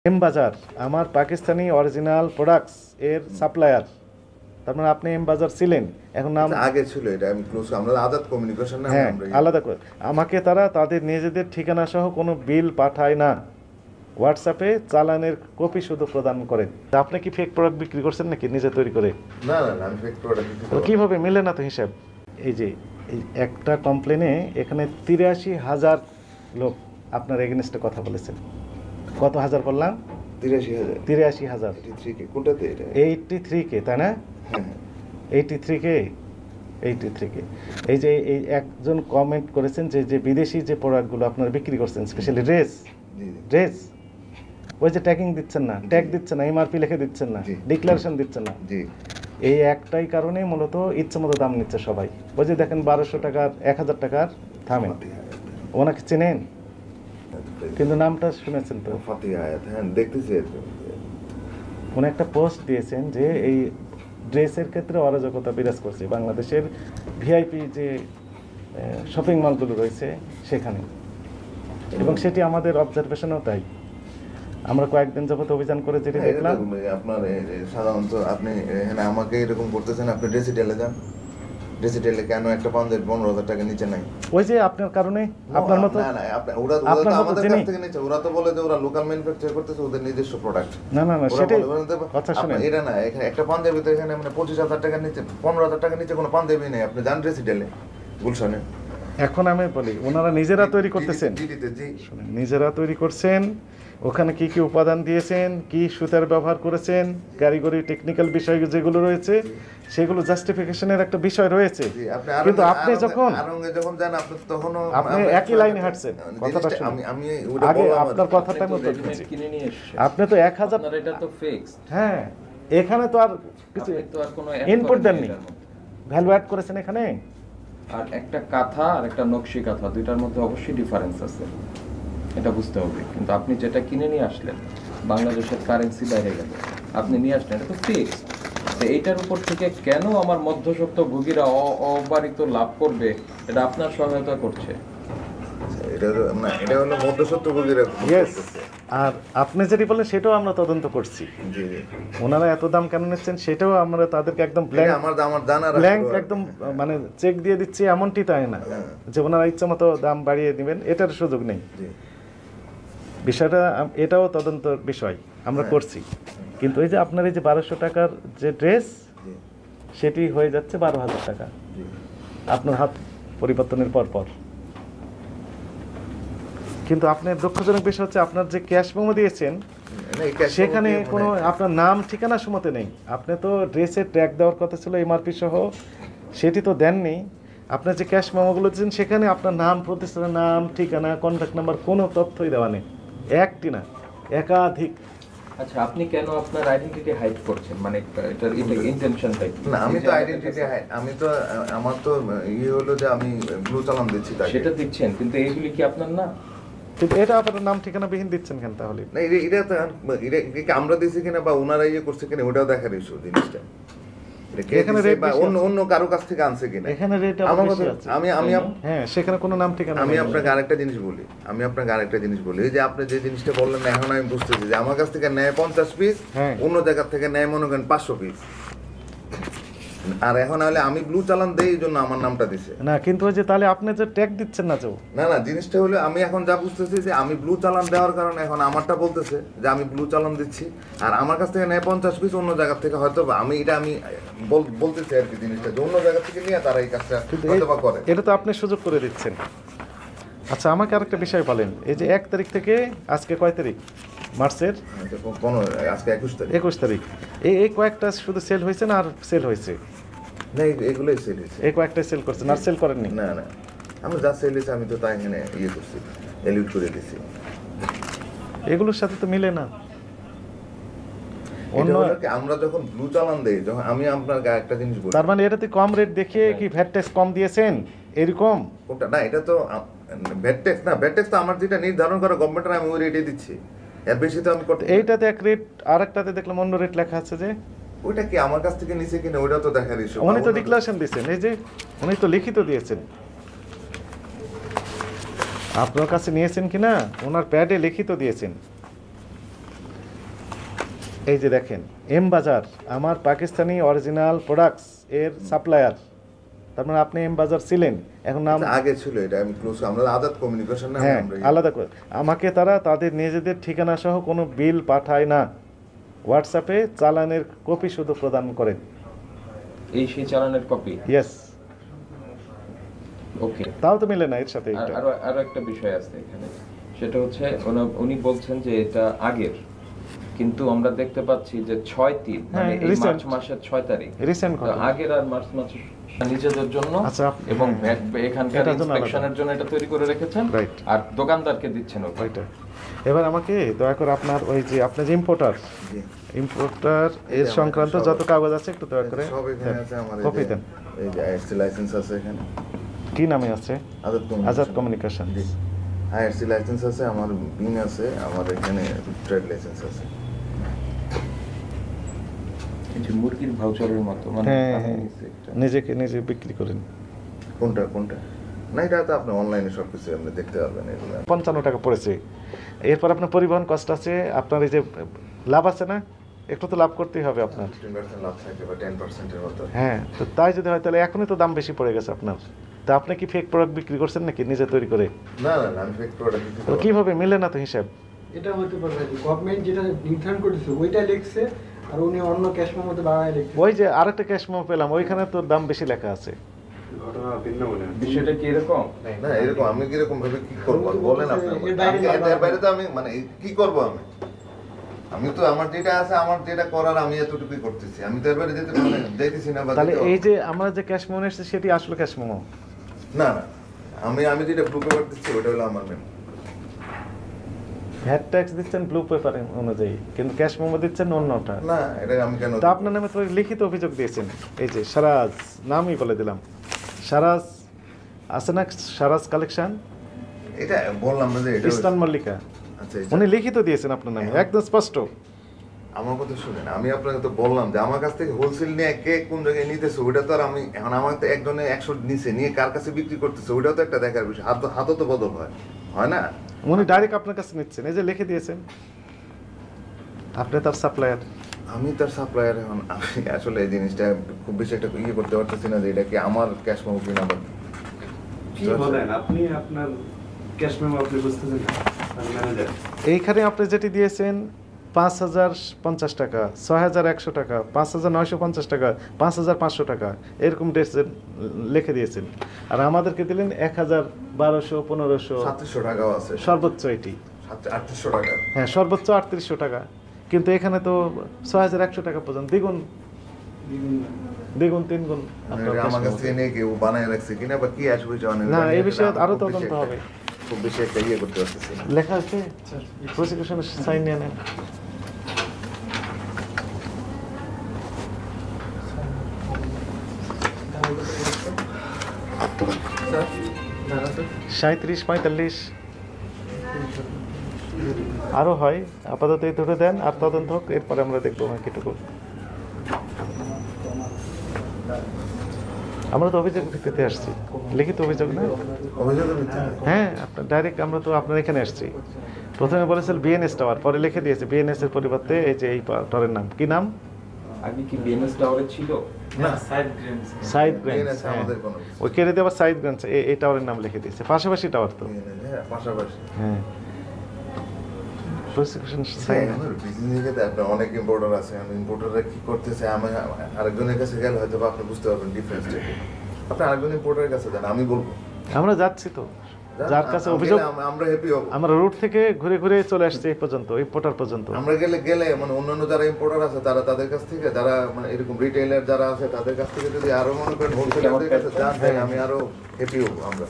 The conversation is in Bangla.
এম বাজার আমার পাকিস্তানি অরিজিনাল প্রোডাক্টস এর সাপ্লায়ার। তার মানে আপনি এম বাজার ছিলেন, এখন নাম আগে ছিল। এটা আমি ক্লোজ, আমরা আদাত কমিউনিকেশন না, হ্যাঁ আমরা আলাদা করে আমাকে তারা তাদের নিজেদের ঠিকানা সহ কোনো বিল পাঠায় না, হোয়াটসঅ্যাপে চালানের কপি শুধু প্রদান করেন। তা আপনি কি ফেক প্রোডাক্ট বিক্রি করছেন নাকি নিজে তৈরি করে? না না না, আমি ফেক প্রোডাক্ট বিক্রি করি না। কিভাবে মিলে না তো হিসাব? এই যে এই একটা কমপ্লেনে এখানে ৮৩,০০০ লোক আপনার এগেনস্টে কথা বলেছেন। কত হাজার বললাম? ৮৩,০০০। ৮৩,০০০। 83 কোনটাতে এটা? 83K, তাই না? হ্যাঁ 83K। এই যে এই একজন কমেন্ট করেছেন যে যে বিদেশি যে প্রোডাক্টগুলো আপনারা বিক্রি করছেন, স্পেশালি ড্রেস, ওই যে ট্যাগিং দিচ্ছেন না, ট্যাগ দিচ্ছেন না, এমআরপি লিখে দিচ্ছেন না, ডিক্লারেশন দিচ্ছেন না, জি, এই একটাই কারণে মূলত ইচ্ছে মতো দাম নিচ্ছে সবাই। ওই যে দেখেন ১২০০ টাকার ১,০০০ টাকার থামেন, ওনাকে চেনেন কিন্তু নামটা শুনেছেন তো? ফাতিহা আয়াত, হ্যাঁ দেখতেছি। উনি একটা পোস্ট দিয়েছেন যে এই ড্রেসের ক্ষেত্রে অরাজকতা বিরাজ করছে বাংলাদেশের ভিআইপি যে শপিং মলগুলো রয়েছে সেখানে, এবং সেটি আমাদের অবজারভেশনও তাই। আমরা কয়েকদিন যাবত অভিযান করে যেটি দেখলাম। আপনার সাধারণত আপনি এখানে আমাকে এরকম করতেছেন, আপনি ডেসিটেলে যান। ডেসিটেলে কেন একটা পাঞ্জাবি ১৫,০০০ টাকা নিচে নাই? ওই যে আপনার কারণে আপনার মতো না না, ওরা তো আমাদের কাছ থেকে নিচ্ছে। ওরা তো বলে যে ওরা লোকাল ম্যানুফ্যাকচার করতেছে, ওদের নিজস্ব প্রোডাক্ট। না না না, সেটাই কথা শুনেন। এটা না, এখানে একটা পাঞ্জাবিতে এখানে মানে ২৫,০০০ টাকার নিচে, ১৫,০০০ টাকার নিচে কোনো পাঞ্জাবি নেই। আপনি যান ডেসিটেলে, গুলশানে। এখন আমি বলি, ওনারা নিজেরা তৈরি করতেছেন, নিজেরা তৈরি করছেন। ওখানে কি কি উপাদান দিয়েছেন, কি সুতার ব্যবহার করেছেন, কারিগরি টেকনিক্যাল বিষয় যেগুলো রয়েছে সেগুলো জাস্টিফিকেশনের একটা বিষয় রয়েছে। কিন্তু আপনি যখন যান, আপনি তখনও আপনি একই লাইনে হাঁটছেন। কথাটা শুনুন, আমি আগে আপনার কথাটা মতো কিনে নিয়ে এসেছেন। আপনি তো ১,০০০, আপনার এটা তো ফিক্সড। হ্যাঁ এখানে তো আর কিছু ইনপুট দেননি, ভ্যালু অ্যাড করেছেন এখানে। আর একটা কাঁথা আর একটা নকশি কাঁথা, দুইটার মধ্যে অবশ্যই ডিফারেন্স আছে, এটা বুঝতে হবে। কিন্তু আপনি যেটা কিনে নিয়ে আসলেন, বাংলাদেশের কারেন্সি বাইরে গেল, আপনি নিয়ে আসলেন, এটা তো ফিক্সড। এইটার উপর থেকে কেন আমার মধ্যস্বত্ব ভোগীরা অবারিত লাভ করবে? এটা আপনার সহায়তা করছে। এটা হলো মধ্যস্বত্ব ভোগীরা। আর আপনি যেটি বললেন সেটাও আমরা তদন্ত করছি। ওনারা এত দাম কেন নিচ্ছেন সেটাও আমরা তাদেরকে একদম ব্ল্যাঙ্ক একদম মানে চেক দিয়ে দিচ্ছি, এমনটি তাই না যে ওনারা ইচ্ছা মতো দাম বাড়িয়ে দিবেন, এটার সুযোগ নেই। বিষয়টা এটাও তদন্তর বিষয়, আমরা করছি। কিন্তু এই যে আপনার এই যে ১২০০ টাকার যে ড্রেস, সেটি হয়ে যাচ্ছে ১২,০০০ টাকা আপনার হাত পরিবর্তনের পর। কিন্তু আপনার দুঃখজনক বিষয় হচ্ছে আপনার যে ক্যাশ মেমো দিয়েছেন সেখানে কোনো আপনার নাম ঠিকানা সময়তে নেই। আপনি তো ড্রেসের ট্যাগ দেওয়ার কথা ছিল এমআরপি সহ, সেটি তো দেননি। আপনার যে ক্যাশ মেমোগুলো দিয়েছেন সেখানে আপনার নাম, প্রতিষ্ঠানের নাম, ঠিকানা, কন্ট্যাক্ট নাম্বার কোনো তথ্যই দেওয়া নেই, একটি না, একাধিক। আচ্ছা, আপনি কেন আপনার আইডেন্টিটি হাইড করছেন? মানে এটার ইন্টেনশনটা কি? না, আমি তো আইডেন্টিটি হাইড, আমি তো আমার তো হলো যে আমি ব্লু চালান দিচ্ছি, তাই সেটা দিচ্ছেন, কিন্তু এইগুলি কি আপনার না? কিন্তু এটা আপনার নাম ঠিকানা বিহীন দিচ্ছেন কেন তাহলে? না, এটা তো আমরা দিচ্ছি কিনা বা ওনারা করছে কিনা ওটাও দেখার ইস্যু। জিনিসটা এখানে রেট বা অন্য কারো কাছ থেকে আনছে কিনা, এখানে রেট বেশি আছে। হ্যাঁ, সেখানে কোনো নাম ঠিকানা। আমি আপনাকে আরেকটা জিনিস বলি, এই যে আপনি যে জিনিসটা বললেন, এখন আমি বুঝতেছি যে আমার কাছ থেকে নেয় ৫০ পিস, অন্য জায়গা থেকে নেয় মনে করেন ৫০০ পিস। আর এখন হলে আমি ব্লু চালান দেই, এই জন্য আমার নামটা দিছে না। কিন্তু ওই যে তাহলে আপনি যে ট্যাগ দিচ্ছেন না, না জিনিসটা হলো আমি এখন যা বুঝতেছি যে আমি ব্লু চালান দেওয়ার কারণে এখন আমারটা বলতেছে যে আমি ব্লু চালান দিচ্ছি, আর আমার কাছ থেকে নেয় ৫০ পিস, অন্য জায়গা থেকে হয়তো আমি বলতেছি আর কি, জিনিসটা যে অন্য জায়গা থেকে নিয়ে তারা এই কাজটা হয়তো বা করে। এটা তো আপনি সুযোগ করে দিচ্ছেন। আচ্ছা, আমাকে আরেকটা বিষয় বলেন, এই যে ১ তারিখ থেকে আজকে কয় তারিখ? মার্চের আজকে ২১ তারিখ। এই কয়েকটা শুধু সেল হয়েছে না আর সেল হয়েছে? না, এগুলোই সেল হয়েছে। এই কয়েকটাই সেল করছেন, আর সেল করেননি? না না, আমি যা সেল হয়েছে আমি তো তাই এখানে করছি, এলিউট করে দিছি। এগুলোর সাথে তো মিলে না। আমরা যখন ব্লু চালান দেই, যখন আমি আপনার একটা জিনিস বলি, তার মানে এটাতে কম রেট দেখিয়ে কি ভ্যাট ট্যাক্স কম দিয়েছেন এরকম? ওটা না, এটা তো ভ্যাট ট্যাক্স না, ভ্যাট ট্যাক্স তো আমার যেটা নির্ধারণ করা গভর্নমেন্টের, আমি ওই রেটে দিচ্ছি, এর বেশি তো আমি করতে। এইটাতে এক রেট, আরেকটাতে দেখলাম অন্য রেট লেখা আছে। যে ওইটা কি আমার কাছ থেকে নিছে কিনা ওইটা তো দেখার ইস্যু। উনি তো ডিক্লারেশন দিয়েছেন, এই যে উনি তো লিখিত দিয়েছেন, আপনার কাছে নিয়েছেন কিনা ওনার প্যাডে লিখিত দিয়েছেন। এই যে দেখেন এম বাজার আমার পাকিস্তানি অরিজিনাল প্রোডাক্টস এর সাপ্লায়ার, তার মানে আপনি এম বাজার ছিলেন, এখন নাম আগে ছিল এটা, আমি ক্লোজ, আমরা আদাত কমিউনিকেশন না, হ্যাঁ আমরা আলাদা করে আমাকে তারা তাদের নিজেদের ঠিকানা সহ কোনো বিল পাঠায় না, হোয়াটসঅ্যাপে চালানের কপি শুধু প্রদান করেন। এই সেই চালানের কপি? ইয়েস। ওকে, তাও তো মিলে না এর সাথে এটা। আরো একটা বিষয় আছে এখানে, সেটা হচ্ছে উনি বলছেন যে এটা আগের, কিন্তু আমরা দেখতে পাচ্ছি যে 6/3 মানে এই মার্চ মাসের 6 তারিখ রিসেন্ট তো আগের আর মার্চ মাসের নিজেদের জন্য আচ্ছা, এবং এখানকার ইনস্পেকশনের জন্য এটা তৈরি করে রেখেছেন, আর দোকানদারকে দিচ্ছেন ওইটা। এবার আমাকে দয়া করে আপনার ওই যে আপনার যে ইম্পোর্টার এর সংক্রান্ত যত কাগজ আছে একটু দয়া করে সব এখানে আছে, আমার কপি দেন। এই যে আইএসসি লাইসেন্স আছে এখানে। কি নামে আছে? আজাদ কমিউনিকেশন। আইএসসি লাইসেন্স আছে, আমার বিং আছে, আমার এখানে ট্রেড লাইসেন্স আছে। এই যে মুরগির ভাউচারের মতো, মানে নিজেকে নিজে বিক্রি করেন। কোনটা না, এটা তো আপনি অনলাইনে সবকিছু আপনি দেখতে পারবেন। এগুলো 55 টাকা পড়েছে। এরপর আপনার পরিবহন কষ্ট আছে, আপনার এই যে লাভ আছে না, একটু তো লাভ করতেই হবে আপনার। 15% লাভ থাকে বা 10% এর মতো। হ্যাঁ, তো তাই যদি হয় তাহলে এখনই তো দাম বেশি পড়ে গেছে আপনার। তা আপনি কি ফেক প্রোডাক্ট বিক্রি করছেন নাকি নিজে তৈরি করে? না, আমি ফেক প্রোডাক্ট বিক্রি তো কিভাবে মিলে না তো হিসাব? এটা হতে পারে গভর্নমেন্ট যেটা নির্ধারণ করেছে ওইটা লিখছে, আর উনি অন্য ক্যাশ মেমোতে বাড়ায় লিখছে। ওই যে আরেকটা ক্যাশ মেমো পেলাম, ওইখানে তো দাম বেশি লেখা আছে। ঘটনা ভিন্ন মনে হয়। বিষয়টা কি এরকম? না, এরকম আমি কি রকম ভাবে কি করব বলেন আপনি। এর বাইরে তো আমি মানে কি করব আমি তো আমার যেটা আছে, আমার যেটা করার আমি এতটুকুই করতেছি, আমি তো এর বাইরে যেতে দেখতেছি না। তাহলে এই যে আমরা যে ক্যাশ মেমো এসেছে সেটি আসলে ক্যাশ মেমো না, আমি যেটা ব্লু পেপার দিচ্ছি ওটা হলো আমার মেমো। ভ্যাট ট্যাক্স দিচ্ছেন ব্লু পেপার অনুযায়ী, কিন্তু ক্যাশ মেমো দিচ্ছেন অন্যটা। না, এটা আমি কেন? তা আপনার নামে তো লিখিত অভিযোগ দিয়েছেন, এই যে সারাজ, নামই বলে দিলাম, সারাজ আছে না, সারাজ কালেকশন, এটা বললাম না যে এটা ইস্টার্ন মল্লিকা। আচ্ছা, উনি লিখিত দিয়েছেন আপনার নামে একদম স্পষ্ট। আমার কথা শুনেন, আমি আপনাকে তো বললাম যে আমার কাছ থেকে হোলসেল নিয়ে কে কোন জায়গায় নিতেছে ওইটা তো আর আমি এখন আমার তো একজনে 100 নিচে নিয়ে কার কাছে বিক্রি করতেছে ওইটাও তো একটা দেখার বিষয়। হাতও তো বদল হয় না? উনি ডাইরেক্ট আপনার কাছে নিচ্ছেন, এই যে লিখে দিয়েছেন আপনি তার সাপ্লায়ার। আমি তার সাপ্লায়ার। এখন আমি আসলে এই জিনিসটা খুব বেশি একটা ইয়ে করতে পারতেছি না যে এটা কি আমার ক্যাশ মেমো কিনা বা কি বলেন আপনি, আপনার ক্যাশ মেমো আপনি বুঝতেছেন না, ম্যানেজার। এইখানে আপনি যেটি দিয়েছেন 5050 টাকা, 6100 টাকা, 5950 টাকা, 5500 টাকা, এরকম ডেট লিখে দিয়েছেন। আর আমাদেরকে দিলেন 1000, 1200, 1500, 3700 টাকাও আছে, সর্বোচ্চ এটি 3800 টাকা। হ্যাঁ, সর্বোচ্চ 3800 টাকা, কিন্তু এখানে তো 6100 টাকা পর্যন্ত, দ্বিগুণ 3 গুণ। আমার কাছ থেকে নিয়ে কেউ বানায় রাখছে কিনা বা কি আসবে জানেন না, এই বিষয়ে আরো তদন্ত হবে। খুব বেশি একটা ইয়ে করতে পারতেছি না। লেখা আছে, প্রসিকিউশনের সাইন নিয়ে নেন। স্যার 37-45 আরো হয়, আপাতত এই দুটো দেন আর তদন্ত হোক, এরপরে আমরা দেখবো কিটুকু। আমরা তো অভিযোগ দিতে আসছি, লিখিত অভিযোগ না? অভিযোগের ভিত্তিতে হ্যাঁ, আপনার ডাইরেক্ট আমরা তো আপনার এখানে আসছি। প্রথমে বলেছিল বিএনএস টাওয়ার, পরে লিখে দিয়েছে বিএনএস এর পরিবর্তে এই যে এই টাওয়ারের নাম কি নাম? আগে কি বিএনএস টাওয়ারে ছিল? না, সাইড গ্রেন্স। সাইড গ্রেন্স, বিএনএস আমাদের কোনো ওই কেড়ে দিয়ে আবার সাইড গ্রেন্স, এই টাওয়ারের নাম লিখে দিয়েছে, পাশাপাশি টাওয়ার তো। হ্যাঁ, পাশাপাশি। হ্যাঁ, প্রসিকিউশন সাইন। বিজনেস থেকে আপনার অনেক ইম্পোর্টার আছে, আমি ইম্পোর্টাররা কি করতেছে, আমি আরেকজনের কাছে গেলে হয়তো আপনি বুঝতে পারবেন ডিফারেন্সটা কি। আপনি আরেকজন ইম্পোর্টারের কাছে যান, আমি বলবো আমরা যাচ্ছি তো, যার কাছে অভিযোগ আমরা হ্যাপি হব। আমরা রুট থেকে ঘুরে ঘুরে চলে আসছি এই পর্যন্ত, ইম্পোর্টার পর্যন্ত। আমরা গেলে মানে অন্যান্য যারা ইম্পোর্টার আছে তারা তাদের কাছ থেকে, যারা মানে এরকম রিটেইলার যারা আছে তাদের কাছ থেকে যদি আরো মনে করেন হোলসেলারদের কাছে যান, আমি আরো হ্যাপি হব আমরা।